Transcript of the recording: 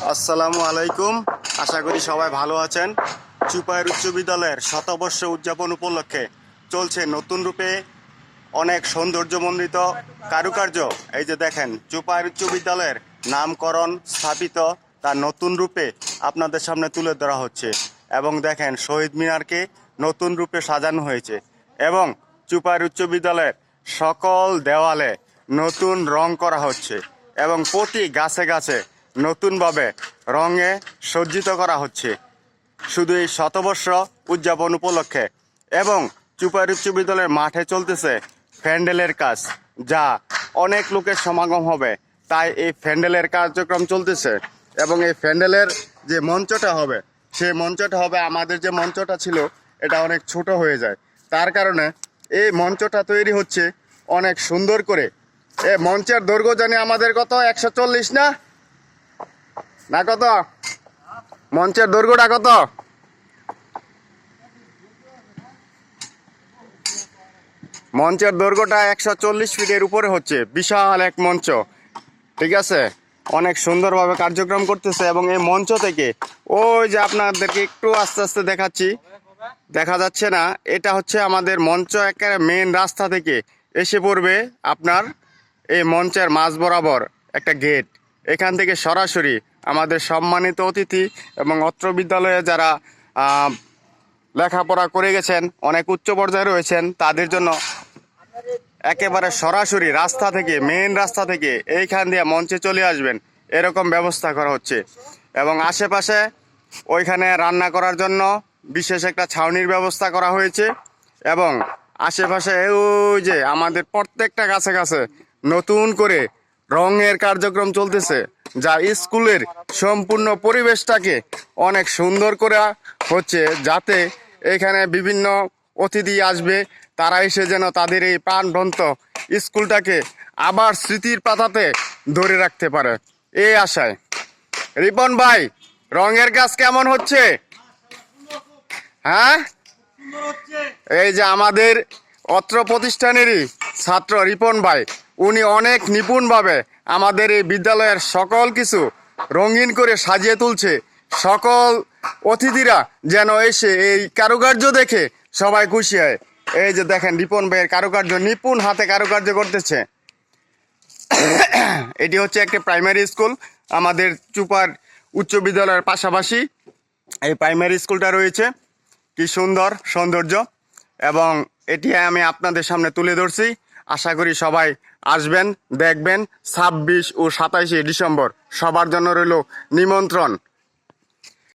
আসসালামু আলাইকুম। আশা করি সবাই ভালো আছেন। চুপাইর উচ্চ বিদ্যালয়ের শতবর্ষ উদযাপন উপলক্ষে চলছে নতুন রূপে অনেক সৌন্দর্যমণ্ডিত কারুকার্য। এই যে দেখেন, চুপাইর উচ্চ বিদ্যালয়ের নামকরণ স্থাপিত তার নতুন রূপে আপনাদের সামনে তুলে ধরা হচ্ছে। এবং দেখেন, শহীদ মিনারকে নতুন রূপে সাজানো হয়েছে এবং চুপাইর উচ্চ বিদ্যালয়ের সকল দেওয়ালে নতুন রং করা হচ্ছে এবং প্রতি গাছে গাছে নতুনভাবে রঙে সজ্জিত করা হচ্ছে শুধু এই শতবর্ষ উদযাপন উপলক্ষে। এবং চুপাইর উচ্চ বিদ্যালয়ের মাঠে চলতেছে প্যান্ডেলের কাজ, যা অনেক লোকের সমাগম হবে, তাই এই প্যান্ডেলের কার্যক্রম চলতেছে। এবং এই প্যান্ডেলের যে মঞ্চটা হবে, সেই মঞ্চটা হবে, আমাদের যে মঞ্চটা ছিল এটা অনেক ছোট হয়ে যায়, তার কারণে এই মঞ্চটা তৈরি হচ্ছে অনেক সুন্দর করে। এই মঞ্চের দৈর্ঘ্য জানি আমাদের কত, 140 না না কত? মঞ্চের দৈর্ঘ্যটা কত? মঞ্চের দৈর্ঘ্যটা 140 ফিটের উপরে হচ্ছে। বিশাল এক মঞ্চ, ঠিক আছে। অনেক সুন্দরভাবে কার্যক্রম করতেছে এবং এই মঞ্চ থেকে ওই যে আপনাদেরকে একটু আস্তে আস্তে দেখাচ্ছি, দেখা যাচ্ছে না, এটা হচ্ছে আমাদের মঞ্চ একেবারে মেন রাস্তা থেকে এসে পড়বে আপনার এই মঞ্চের মাঝ বরাবর একটা গেট। এখান থেকে সরাসরি আমাদের সম্মানিত অতিথি এবং অত্র বিদ্যালয়ে যারা লেখাপড়া করে গেছেন, অনেক উচ্চ পর্যায়ে রয়েছেন, তাদের জন্য একেবারে সরাসরি রাস্তা থেকে, মেন রাস্তা থেকে এইখান দিয়ে মঞ্চে চলে আসবেন, এরকম ব্যবস্থা করা হচ্ছে। এবং আশেপাশে ওইখানে রান্না করার জন্য বিশেষ একটা ছাউনির ব্যবস্থা করা হয়েছে। এবং আশেপাশে ওই যে আমাদের প্রত্যেকটা গাছে গাছে নতুন করে রঙের কার্যক্রম চলতেছে, যা স্কুলের সম্পূর্ণ পরিবেশটাকে অনেক সুন্দর করে হচ্ছে, যাতে এখানে বিভিন্ন অতিথি আসবে, তারা এসে যেন তাদের এই প্রাণবন্ত স্কুলটাকে আবার স্মৃতির পাতাতে ধরে রাখতে পারে, এই আশায়। রিপন ভাই, রঙের কাজ কেমন হচ্ছে? হ্যাঁ, এই যে আমাদের অত্র প্রতিষ্ঠানেরই ছাত্র রিপন ভাই, উনি অনেক নিপুণভাবে আমাদের এই বিদ্যালয়ের সকল কিছু রঙিন করে সাজিয়ে তুলছে। সকল অতিথিরা যেন এসে এই কারুকার্য দেখে সবাই খুশি হয়। এই যে দেখেন, রিপন ভাইয়ের কারুকার্য, নিপুণ হাতে কারুকার্য করতেছে। এটি হচ্ছে একটি প্রাইমারি স্কুল। আমাদের চুপার উচ্চ বিদ্যালয়ের পাশাপাশি এই প্রাইমারি স্কুলটা রয়েছে। কি সুন্দর সৌন্দর্য, এবং এটি আমি আপনাদের সামনে তুলে ধরছি। আশা করি সবাই আসবেন, দেখবেন। 26 ও 27 ডিসেম্বর সবার জন্য রইল নিমন্ত্রণ।